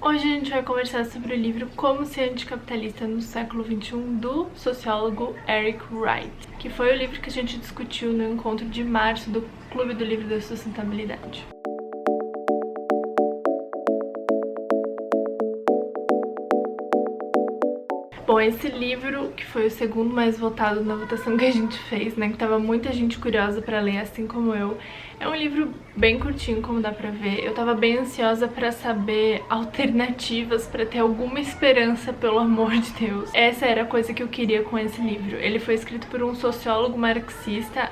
Hoje a gente vai conversar sobre o livro Como Ser Anticapitalista no Século XXI, do sociólogo Eric Wright, que foi o livro que a gente discutiu no encontro de março do Clube do Livro da Sustentabilidade. Bom, esse livro, que foi o segundo mais votado na votação que a gente fez, né, que tava muita gente curiosa pra ler, assim como eu, é um livro bem curtinho, como dá pra ver. Eu tava bem ansiosa pra saber alternativas, pra ter alguma esperança, pelo amor de Deus. Essa era a coisa que eu queria com esse livro. Ele foi escrito por um sociólogo marxista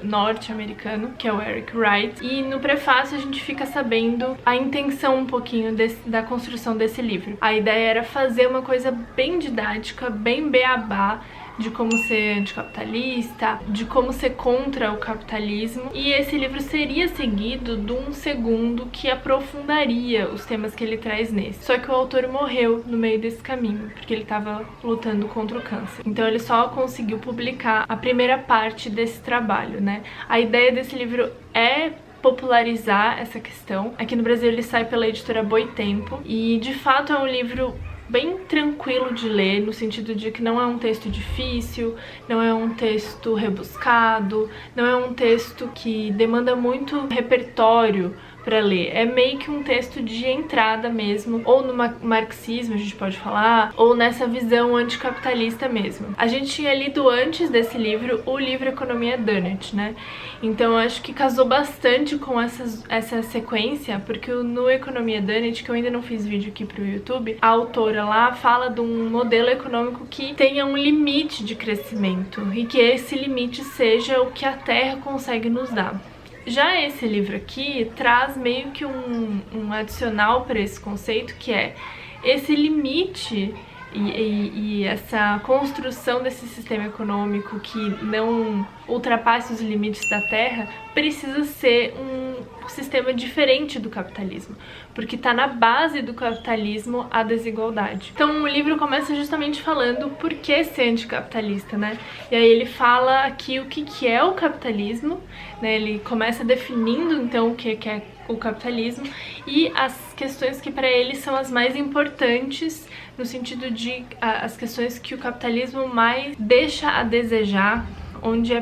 norte-americano, que é o Eric Wright, e no prefácio a gente fica sabendo a intenção um pouquinho da construção desse livro. A ideia era fazer uma coisa bem didática, bem beabá, de como ser anticapitalista, de como ser contra o capitalismo, e esse livro seria seguido de um segundo que aprofundaria os temas que ele traz nesse. Só que o autor morreu no meio desse caminho, porque ele estava lutando contra o câncer. Então ele só conseguiu publicar a primeira parte desse trabalho, né? A ideia desse livro é popularizar essa questão. Aqui no Brasil ele sai pela editora Boitempo, e de fato é um livro bem tranquilo de ler, no sentido de que não é um texto difícil, não é um texto rebuscado, não é um texto que demanda muito repertório para ler. É meio que um texto de entrada mesmo, ou no marxismo a gente pode falar, ou nessa visão anticapitalista mesmo. A gente tinha lido antes desse livro o livro Economia Donut, né? Então eu acho que casou bastante com essa sequência, porque no Economia Donut, que eu ainda não fiz vídeo aqui pro YouTube, a autora lá fala de um modelo econômico que tenha um limite de crescimento e que esse limite seja o que a Terra consegue nos dar. Já esse livro aqui traz meio que um adicional para esse conceito, que é esse limite e essa construção desse sistema econômico que não ultrapasse os limites da Terra precisa ser um sistema diferente do capitalismo, porque está na base do capitalismo a desigualdade. Então o livro começa justamente falando por que ser anticapitalista, né? E aí ele fala aqui o que é o capitalismo, né? Ele começa definindo então o que é o capitalismo e as questões que para ele são as mais importantes, no sentido de as questões que o capitalismo mais deixa a desejar, onde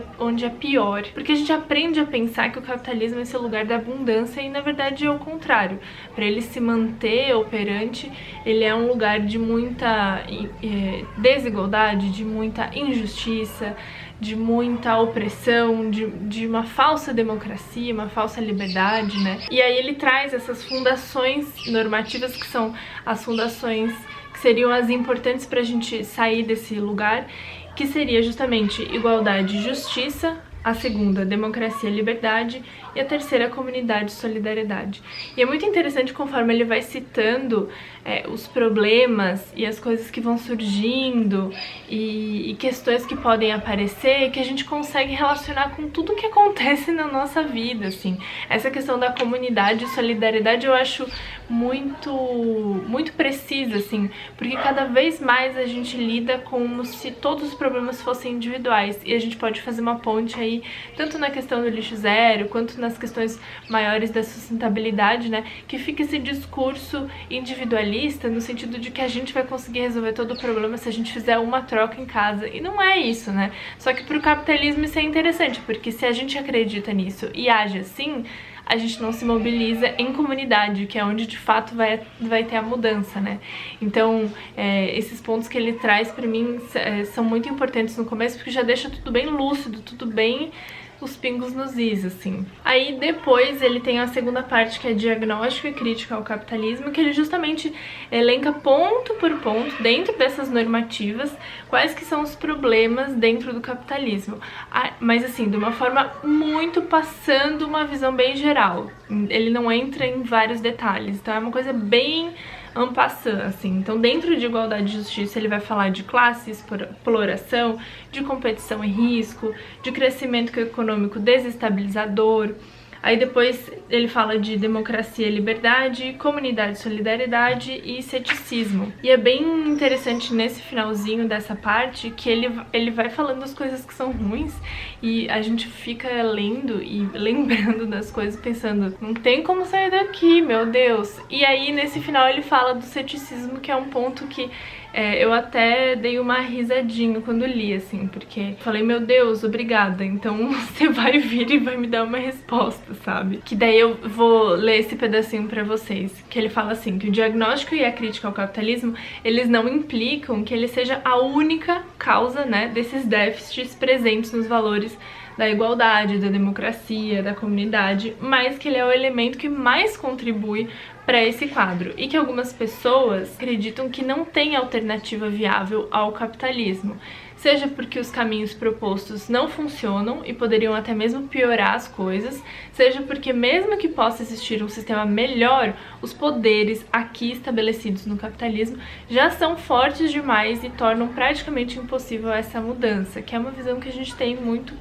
é pior. Porque a gente aprende a pensar que o capitalismo é esse lugar da abundância e na verdade é o contrário. Para ele se manter operante, ele é um lugar de muita desigualdade, de muita injustiça, de muita opressão, de uma falsa democracia, uma falsa liberdade, né? E aí ele traz essas fundações normativas, que são as fundações que seriam as importantes para a gente sair desse lugar, que seria justamente igualdade e justiça, a segunda, democracia e liberdade, e a terceira, comunidade e solidariedade. E é muito interessante conforme ele vai citando os problemas e as coisas que vão surgindo e questões que podem aparecer, que a gente consegue relacionar com tudo que acontece na nossa vida, assim. Essa questão da comunidade e solidariedade eu acho muito precisa, assim, porque cada vez mais a gente lida como se todos os problemas fossem individuais, e a gente pode fazer uma ponte aí, tanto na questão do lixo zero, quanto nas questões maiores da sustentabilidade, né, que fica esse discurso individualista, no sentido de que a gente vai conseguir resolver todo o problema se a gente fizer uma troca em casa, e não é isso, né, só que pro capitalismo isso é interessante, porque se a gente acredita nisso e age assim, a gente não se mobiliza em comunidade, que é onde de fato vai ter a mudança, né? Então, esses pontos que ele traz pra mim são muito importantes no começo, porque já deixa tudo bem lúcido, tudo bem os pingos nos is, assim. Aí depois ele tem a segunda parte, que é diagnóstico e crítica ao capitalismo, que ele justamente elenca ponto por ponto, dentro dessas normativas, quais que são os problemas dentro do capitalismo. Mas assim, de uma forma muito passando uma visão bem geral. Ele não entra em vários detalhes, então é uma coisa bem en passant, assim. Então, dentro de igualdade e justiça, ele vai falar de classe, exploração, de competição e risco, de crescimento econômico desestabilizador, Aí depois ele fala de democracia e liberdade, comunidade, solidariedade e ceticismo. E é bem interessante nesse finalzinho dessa parte que ele vai falando as coisas que são ruins e a gente fica lendo e lembrando das coisas, pensando, não tem como sair daqui, meu Deus. E aí nesse final ele fala do ceticismo, que é um ponto que eu até dei uma risadinha quando li, assim, porque falei, meu Deus, obrigada, então você vai vir e vai me dar uma resposta, sabe? Que daí eu vou ler esse pedacinho pra vocês, que ele fala assim, que o diagnóstico e a crítica ao capitalismo, eles não implicam que ele seja a única causa, né, desses déficits presentes nos valores da igualdade, da democracia, da comunidade, mas que ele é o elemento que mais contribui para esse quadro e que algumas pessoas acreditam que não tem alternativa viável ao capitalismo, seja porque os caminhos propostos não funcionam e poderiam até mesmo piorar as coisas, seja porque mesmo que possa existir um sistema melhor, os poderes aqui estabelecidos no capitalismo já são fortes demais e tornam praticamente impossível essa mudança, que é uma visão que a gente tem muito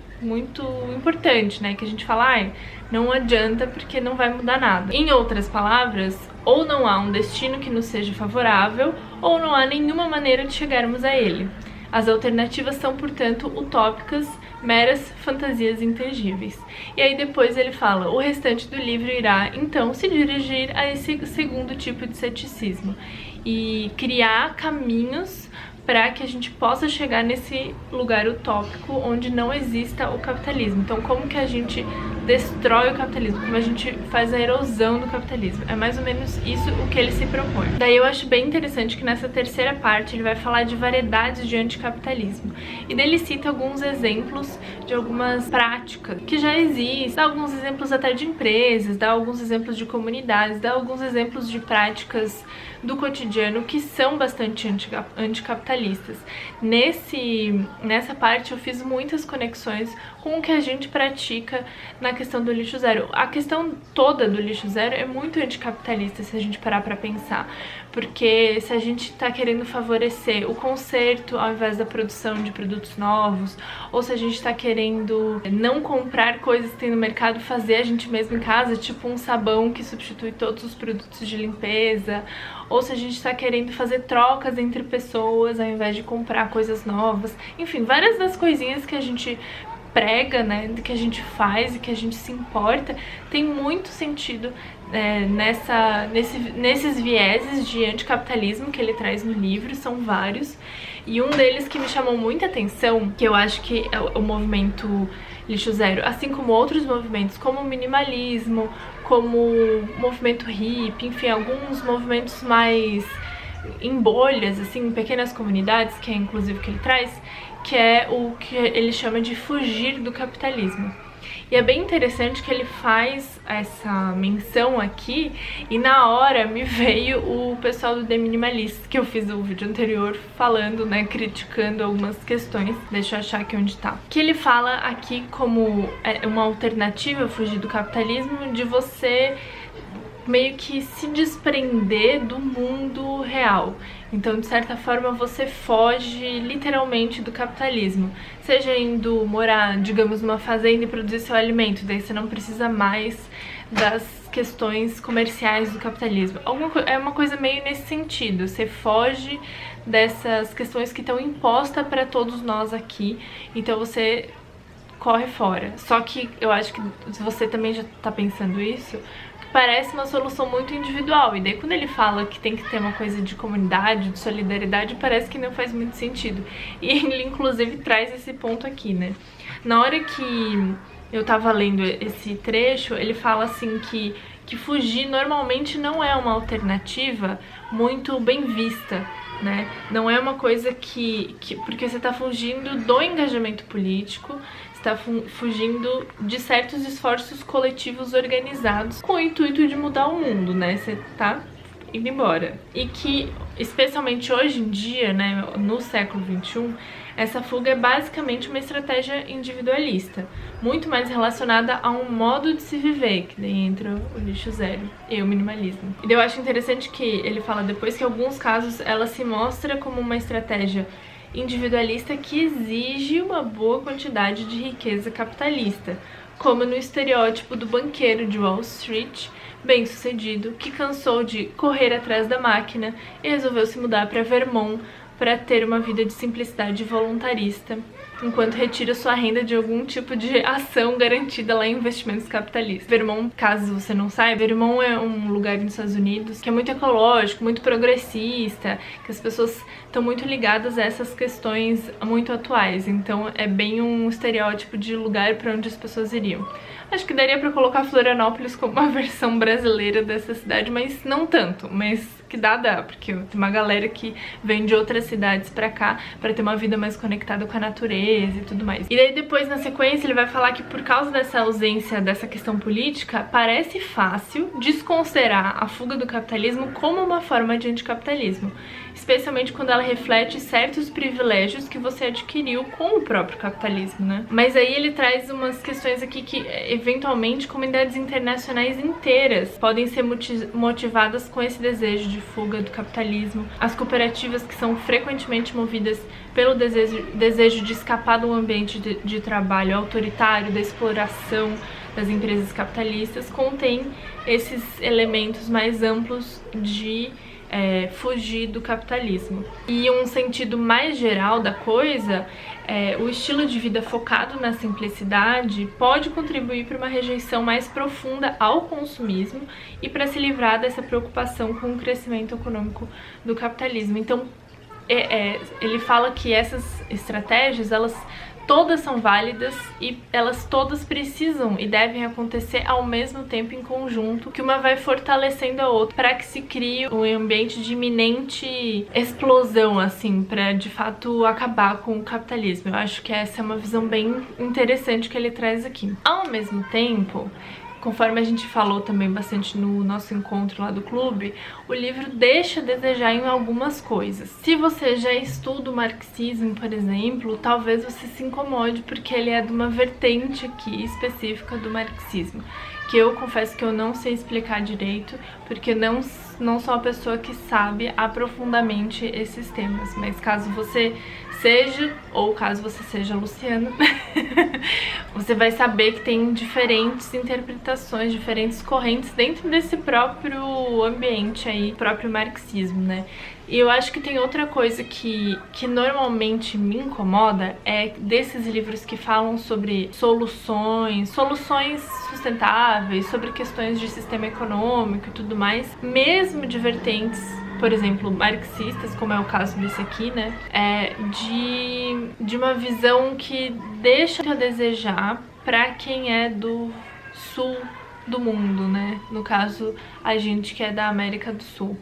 importante, né? Que a gente fala, ai, não adianta porque não vai mudar nada. Em outras palavras, ou não há um destino que nos seja favorável, ou não há nenhuma maneira de chegarmos a ele. As alternativas são, portanto, utópicas, meras fantasias intangíveis. E aí depois ele fala, o restante do livro irá, então, se dirigir a esse segundo tipo de ceticismo e criar caminhos para que a gente possa chegar nesse lugar utópico onde não exista o capitalismo. Então, como que a gente destrói o capitalismo, como a gente faz a erosão do capitalismo. É mais ou menos isso o que ele se propõe. Daí eu acho bem interessante que nessa terceira parte ele vai falar de variedades de anticapitalismo. E daí ele cita alguns exemplos de algumas práticas que já existem, dá alguns exemplos até de empresas, dá alguns exemplos de comunidades, dá alguns exemplos de práticas do cotidiano que são bastante anticapitalistas. Nessa parte eu fiz muitas conexões com o que a gente pratica na questão do lixo zero. A questão toda do lixo zero é muito anticapitalista se a gente parar pra pensar, porque se a gente tá querendo favorecer o conserto ao invés da produção de produtos novos, ou se a gente tá querendo não comprar coisas que tem no mercado, fazer a gente mesmo em casa, tipo um sabão que substitui todos os produtos de limpeza, ou se a gente tá querendo fazer trocas entre pessoas ao invés de comprar coisas novas, enfim, várias das coisinhas que a gente prega, né, que a gente faz e que a gente se importa, tem muito sentido nesses vieses de anticapitalismo que ele traz no livro, são vários, e um deles que me chamou muita atenção, que eu acho que é o movimento lixo zero, assim como outros movimentos, como o minimalismo, como o movimento hippie, enfim, alguns movimentos mais em bolhas, assim, em pequenas comunidades, que é inclusive o que ele traz, que é o que ele chama de fugir do capitalismo. E é bem interessante que ele faz essa menção aqui e na hora me veio o pessoal do The Minimalist, que eu fiz o vídeo anterior falando, né, criticando algumas questões. Deixa eu achar aqui onde tá. Que ele fala aqui como uma alternativa a fugir do capitalismo, de você meio que se desprender do mundo real. Então, de certa forma, você foge literalmente do capitalismo. Seja indo morar, digamos, numa fazenda e produzir seu alimento, daí você não precisa mais das questões comerciais do capitalismo. É uma coisa meio nesse sentido, você foge dessas questões que estão impostas para todos nós aqui, então você corre fora. Só que eu acho que se você também já tá pensando isso, parece uma solução muito individual, e daí quando ele fala que tem que ter uma coisa de comunidade, de solidariedade, parece que não faz muito sentido. E ele inclusive traz esse ponto aqui, né? Na hora que eu tava lendo esse trecho, ele fala assim que fugir normalmente não é uma alternativa muito bem vista, né? Não é uma coisa porque você tá fugindo do engajamento político, está fugindo de certos esforços coletivos organizados com o intuito de mudar o mundo, né? Você tá indo embora. E que, especialmente hoje em dia, né, no século XXI, essa fuga é basicamente uma estratégia individualista, muito mais relacionada a um modo de se viver, que daí entra o lixo zero e o minimalismo. E eu acho interessante que ele fala depois que em alguns casos ela se mostra como uma estratégia individualista que exige uma boa quantidade de riqueza capitalista, como no estereótipo do banqueiro de Wall Street, bem-sucedido, que cansou de correr atrás da máquina e resolveu se mudar para Vermont para ter uma vida de simplicidade voluntarista, enquanto retira sua renda de algum tipo de ação garantida lá em investimentos capitalistas. Vermont, caso você não saiba, Vermont é um lugar nos Estados Unidos que é muito ecológico, muito progressista, que as pessoas estão muito ligadas a essas questões muito atuais, então é bem um estereótipo de lugar para onde as pessoas iriam. Acho que daria pra colocar Florianópolis como uma versão brasileira dessa cidade, mas não tanto, mas que dá, porque tem uma galera que vem de outras cidades pra cá pra ter uma vida mais conectada com a natureza e tudo mais. E daí depois, na sequência, ele vai falar que por causa dessa ausência dessa questão política, parece fácil desconsiderar a fuga do capitalismo como uma forma de anticapitalismo, especialmente quando ela reflete certos privilégios que você adquiriu com o próprio capitalismo, né? Mas aí ele traz umas questões aqui que, eventualmente, comunidades internacionais inteiras podem ser motivadas com esse desejo de fuga do capitalismo. As cooperativas, que são frequentemente movidas pelo desejo de escapar do ambiente de trabalho autoritário, da exploração das empresas capitalistas, contêm esses elementos mais amplos de fugir do capitalismo. E um sentido mais geral da coisa, o estilo de vida focado na simplicidade pode contribuir para uma rejeição mais profunda ao consumismo e para se livrar dessa preocupação com o crescimento econômico do capitalismo. Então, ele fala que essas estratégias, elas todas são válidas e elas todas precisam e devem acontecer ao mesmo tempo em conjunto, que uma vai fortalecendo a outra para que se crie um ambiente de iminente explosão, assim, para de fato acabar com o capitalismo. Eu acho que essa é uma visão bem interessante que ele traz aqui. Ao mesmo tempo, conforme a gente falou também bastante no nosso encontro lá do clube, o livro deixa a desejar em algumas coisas. Se você já estuda o marxismo, por exemplo, talvez você se incomode porque ele é de uma vertente aqui específica do marxismo, que eu confesso que eu não sei explicar direito, porque não sou uma pessoa que sabe aprofundadamente esses temas, mas caso você seja, ou caso você seja Luciana, você vai saber que tem diferentes interpretações, diferentes correntes dentro desse próprio ambiente aí, próprio marxismo, né? E eu acho que tem outra coisa que normalmente me incomoda, é desses livros que falam sobre soluções sustentáveis, sobre questões de sistema econômico e tudo mais, mesmo de vertentes, por exemplo, marxistas, como é o caso desse aqui, né, de uma visão que deixa a desejar para quem é do sul do mundo, né, no caso, a gente que é da América do Sul.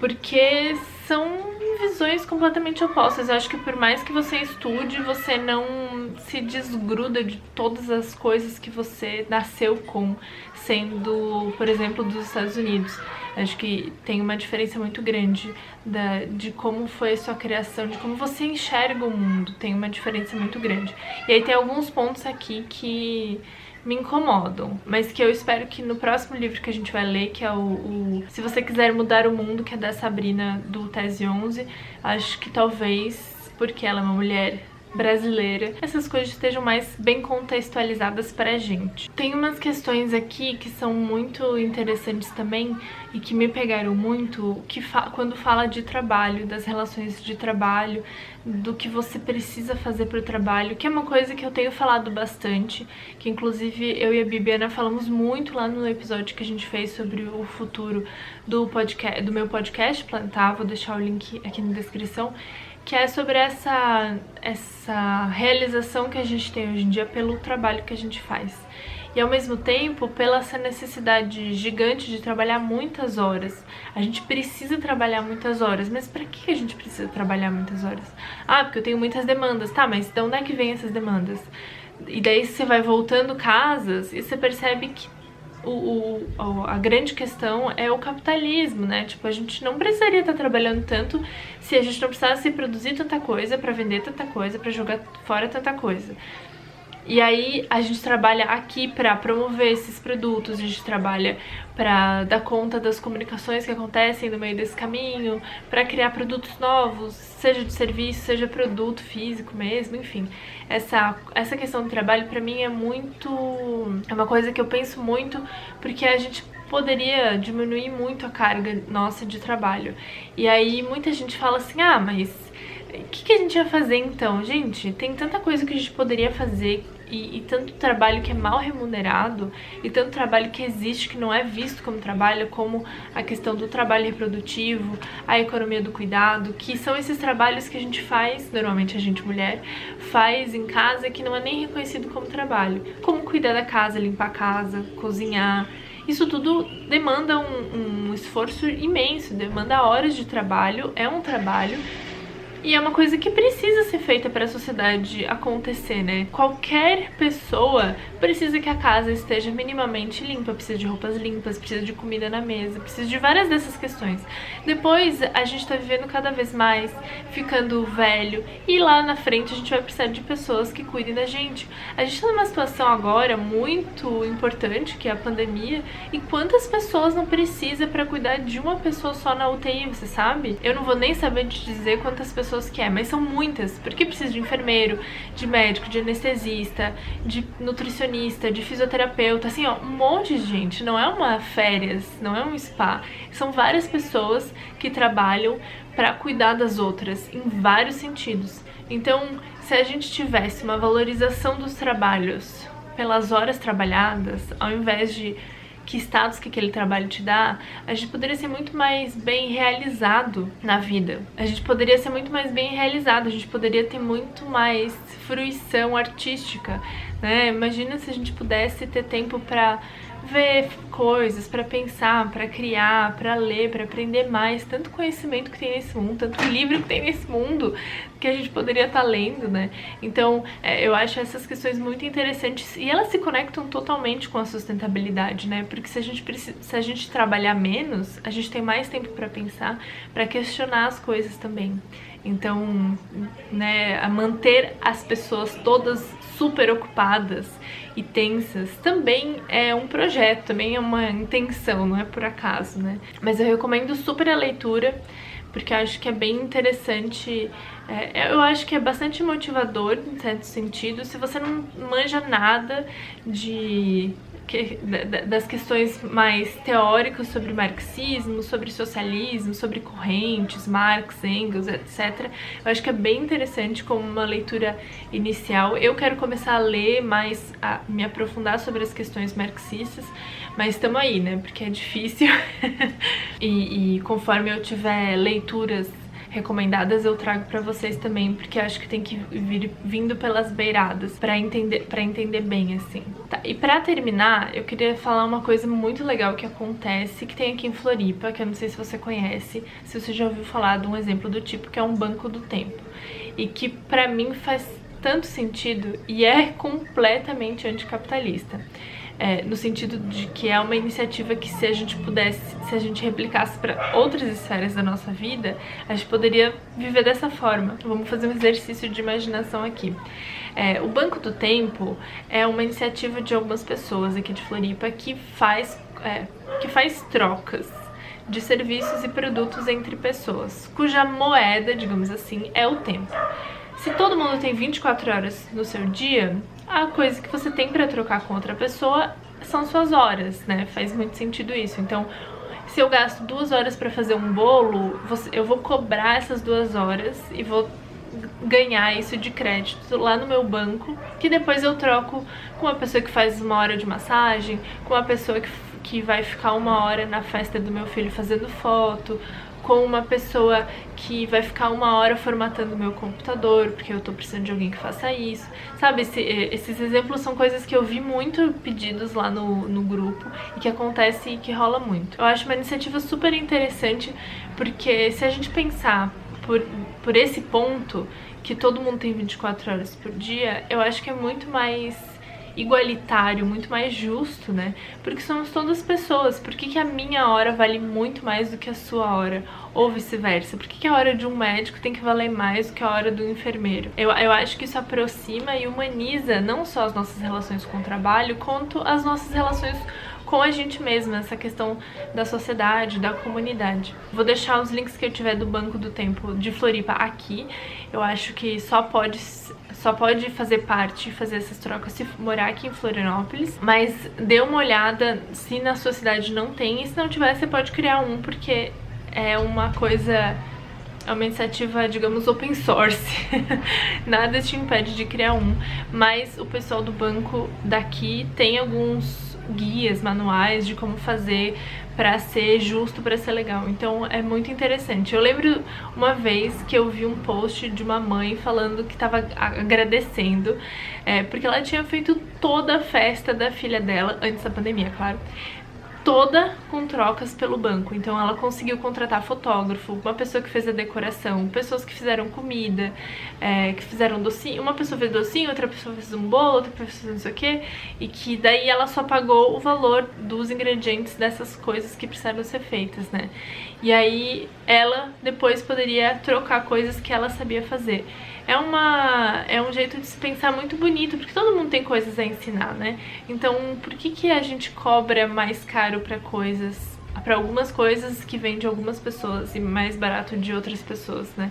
Porque são visões completamente opostas. Eu acho que por mais que você estude, você não se desgruda de todas as coisas que você nasceu com, sendo, por exemplo, dos Estados Unidos. Acho que tem uma diferença muito grande de como foi a sua criação, de como você enxerga o mundo. Tem uma diferença muito grande. E aí tem alguns pontos aqui que me incomodam, mas que eu espero que no próximo livro que a gente vai ler, que é o Se Você Quiser Mudar o Mundo, que é da Sabrina, do Tese 11, acho que talvez, porque ela é uma mulher brasileira, essas coisas estejam mais bem contextualizadas pra gente. Tem umas questões aqui que são muito interessantes também e que me pegaram muito, quando fala de trabalho, das relações de trabalho, do que você precisa fazer pro trabalho, que é uma coisa que eu tenho falado bastante, que inclusive eu e a Bibiana falamos muito lá no episódio que a gente fez sobre o futuro do meu podcast Plantar, vou deixar o link aqui na descrição, que é sobre essa realização que a gente tem hoje em dia pelo trabalho que a gente faz. E ao mesmo tempo, pela essa necessidade gigante de trabalhar muitas horas. A gente precisa trabalhar muitas horas, mas pra que a gente precisa trabalhar muitas horas? Ah, porque eu tenho muitas demandas. Tá, mas de onde é que vem essas demandas? E daí você vai voltando casas e você percebe que a grande questão é o capitalismo, né? Tipo, a gente não precisaria estar trabalhando tanto se a gente não precisasse produzir tanta coisa pra vender tanta coisa, pra jogar fora tanta coisa. E aí a gente trabalha aqui para promover esses produtos, a gente trabalha para dar conta das comunicações que acontecem no meio desse caminho, para criar produtos novos, seja de serviço, seja produto físico mesmo, enfim. Essa questão do trabalho para mim é uma coisa que eu penso muito, porque a gente poderia diminuir muito a carga nossa de trabalho. E aí muita gente fala assim, ah, mas o que a gente vai fazer então? Gente, tem tanta coisa que a gente poderia fazer e tanto trabalho que é mal remunerado e tanto trabalho que existe que não é visto como trabalho, como a questão do trabalho reprodutivo, a economia do cuidado, que são esses trabalhos que a gente faz, normalmente a gente mulher, faz em casa que não é nem reconhecido como trabalho, como cuidar da casa, limpar a casa, cozinhar. Isso tudo demanda um esforço imenso, demanda horas de trabalho, é um trabalho. E é uma coisa que precisa ser feita para a sociedade acontecer, né? Qualquer pessoa precisa que a casa esteja minimamente limpa, precisa de roupas limpas, precisa de comida na mesa, precisa de várias dessas questões. Depois, a gente tá vivendo cada vez mais, ficando velho, e lá na frente a gente vai precisar de pessoas que cuidem da gente. A gente tá numa situação agora muito importante, que é a pandemia, e quantas pessoas não precisa para cuidar de uma pessoa só na UTI, você sabe? Eu não vou nem saber te dizer quantas pessoas que é, mas são muitas, porque precisa de enfermeiro, de médico, de anestesista, de nutricionista, de fisioterapeuta, assim, ó, um monte de gente. Não é uma férias, não é um spa, são várias pessoas que trabalham para cuidar das outras, em vários sentidos. Então, se a gente tivesse uma valorização dos trabalhos pelas horas trabalhadas, ao invés de que status que aquele trabalho te dá, a gente poderia ser muito mais bem realizado na vida. A gente poderia ser muito mais bem realizado, a gente poderia ter muito mais fruição artística, né? Imagina se a gente pudesse ter tempo para ver coisas, para pensar, para criar, para ler, para aprender mais, tanto conhecimento que tem nesse mundo, tanto livro que tem nesse mundo que a gente poderia estar lendo, né? Então, eu acho essas questões muito interessantes e elas se conectam totalmente com a sustentabilidade, né? Porque se a gente trabalhar menos, a gente tem mais tempo para pensar, para questionar as coisas também. Então, né, a manter as pessoas todas super ocupadas e tensas também é um projeto, também é uma intenção, não é por acaso, né? Mas eu recomendo super a leitura, porque eu acho que é bem interessante, eu acho que é bastante motivador, em certo sentido, se você não manja nada das questões mais teóricas sobre marxismo, sobre socialismo, sobre correntes, Marx, Engels, etc. Eu acho que é bem interessante como uma leitura inicial. Eu quero começar a ler mais, a me aprofundar sobre as questões marxistas, mas estamos aí, né? Porque é difícil. e conforme eu tiver leituras recomendadas eu trago pra vocês também, porque eu acho que tem que vir vindo pelas beiradas pra entender bem, assim. Tá, e pra terminar, eu queria falar uma coisa muito legal que acontece, que tem aqui em Floripa, que eu não sei se você conhece, se você já ouviu falar de um exemplo do tipo, que é um banco do tempo. E que pra mim faz tanto sentido e é completamente anticapitalista. No sentido de que é uma iniciativa que se a gente replicasse para outras esferas da nossa vida, a gente poderia viver dessa forma. Vamos fazer um exercício de imaginação aqui. O Banco do Tempo é uma iniciativa de algumas pessoas aqui de Floripa que faz trocas de serviços e produtos entre pessoas, cuja moeda, digamos assim, é o tempo. Se todo mundo tem 24 horas no seu dia, a coisa que você tem para trocar com outra pessoa são suas horas, né? Faz muito sentido isso. Então, se eu gasto 2 horas para fazer um bolo, eu vou cobrar essas 2 horas e vou ganhar isso de crédito lá no meu banco, que depois eu troco com uma pessoa que faz 1 hora de massagem, com uma pessoa que vai ficar 1 hora na festa do meu filho fazendo foto, com uma pessoa que vai ficar 1 hora formatando o meu computador, porque eu tô precisando de alguém que faça isso. Sabe, esses exemplos são coisas que eu vi muito pedidos lá no grupo e que acontece e que rola muito. Eu acho uma iniciativa super interessante, porque se a gente pensar por esse ponto, que todo mundo tem 24 horas por dia, eu acho que é muito mais igualitário, muito mais justo, né? Porque somos todas pessoas. Por que a minha hora vale muito mais do que a sua hora? Ou vice-versa? Por que a hora de um médico tem que valer mais do que a hora do enfermeiro? Eu acho que isso aproxima e humaniza não só as nossas relações com o trabalho, quanto as nossas relações com a gente mesma, essa questão da sociedade, da comunidade. Vou deixar os links que eu tiver do Banco do Tempo de Floripa aqui. Eu acho que só pode fazer parte, fazer essas trocas se morar aqui em Florianópolis, mas dê uma olhada se na sua cidade não tem, e se não tiver você pode criar um, porque é uma coisa... É uma iniciativa, digamos, open source. Nada te impede de criar um, mas o pessoal do banco daqui tem alguns guias, manuais de como fazer pra ser justo, pra ser legal. Então é muito interessante. Eu lembro uma vez que eu vi um post de uma mãe falando que tava agradecendo, porque ela tinha feito toda a festa da filha dela, antes da pandemia, claro, toda com trocas pelo banco. Então ela conseguiu contratar fotógrafo, uma pessoa que fez a decoração, pessoas que fizeram comida, que fizeram docinho, uma pessoa fez docinho, outra pessoa fez um bolo, outra pessoa fez não sei o que, e que daí ela só pagou o valor dos ingredientes dessas coisas que precisaram ser feitas, né? E aí ela depois poderia trocar coisas que ela sabia fazer. É um jeito de se pensar muito bonito, porque todo mundo tem coisas a ensinar, né? Então, por que a gente cobra mais caro pra coisas, pra algumas coisas que vêm de algumas pessoas e mais barato de outras pessoas, né?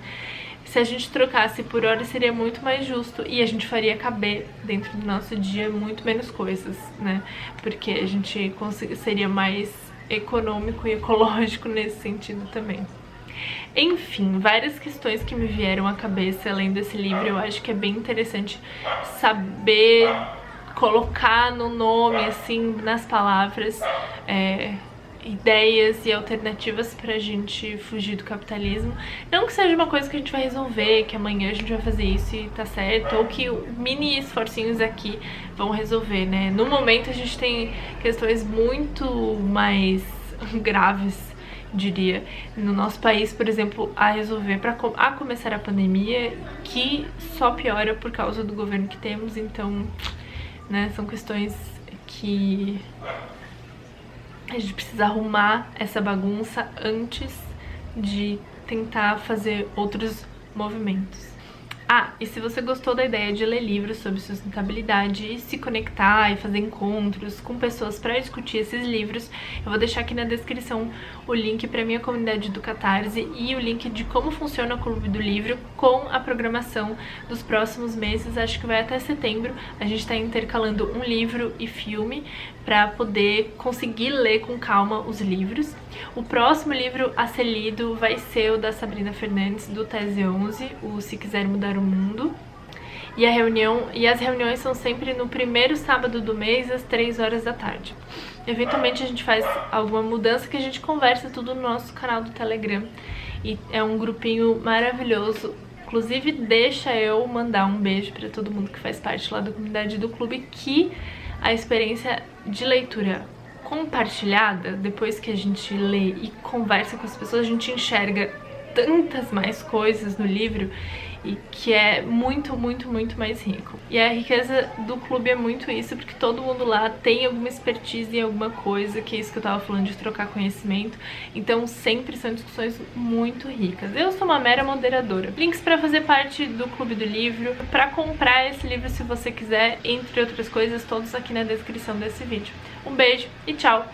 Se a gente trocasse por hora seria muito mais justo e a gente faria caber dentro do nosso dia muito menos coisas, né? Porque a gente seria mais econômico e ecológico nesse sentido também. Enfim, várias questões que me vieram à cabeça lendo esse livro. Eu acho que é bem interessante saber colocar no nome, assim, nas palavras, ideias e alternativas pra gente fugir do capitalismo. Não que seja uma coisa que a gente vai resolver, que amanhã a gente vai fazer isso e tá certo, ou que mini esforcinhos aqui vão resolver, né? No momento a gente tem questões muito mais graves, diria, no nosso país, por exemplo, a resolver a começar a pandemia, que só piora por causa do governo que temos. Então, né, são questões que a gente precisa arrumar essa bagunça antes de tentar fazer outros movimentos. Ah, e se você gostou da ideia de ler livros sobre sustentabilidade e se conectar e fazer encontros com pessoas para discutir esses livros, eu vou deixar aqui na descrição o link para minha comunidade do Catarse e o link de como funciona o Clube do Livro com a programação dos próximos meses. Acho que vai até setembro. A gente está intercalando um livro e filme para poder conseguir ler com calma os livros. O próximo livro a ser lido vai ser o da Sabrina Fernandes, do Tese 11, o Se Quiser Mudar o Mundo. E as reuniões são sempre no primeiro sábado do mês, às 3 horas da tarde. Eventualmente a gente faz alguma mudança que a gente conversa tudo no nosso canal do Telegram. E é um grupinho maravilhoso. Inclusive, deixa eu mandar um beijo para todo mundo que faz parte lá da comunidade do clube, que a experiência de leitura compartilhada, depois que a gente lê e conversa com as pessoas, a gente enxerga tantas mais coisas no livro e que é muito, muito, muito mais rico. E a riqueza do clube é muito isso, porque todo mundo lá tem alguma expertise em alguma coisa, que é isso que eu tava falando de trocar conhecimento. Então sempre são discussões muito ricas. Eu sou uma mera moderadora. Links pra fazer parte do Clube do Livro, pra comprar esse livro se você quiser, entre outras coisas, todos aqui na descrição desse vídeo. Um beijo e tchau!